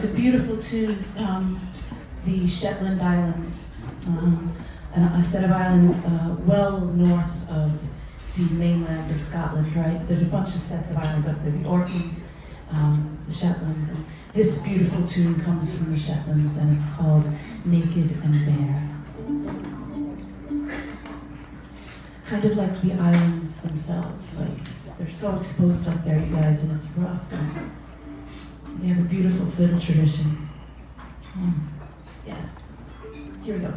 It's a beautiful tune from the Shetland Islands, a set of islands well north of the mainland of Scotland, right? There's a bunch of sets of islands up there, the Orkneys, the Shetlands. And this beautiful tune comes from the Shetlands, and it's called Naked and Bare. Kind of like the islands themselves, like they're so exposed up there, you guys, and it's rough. And they have a beautiful fiddle tradition. Yeah, here we go.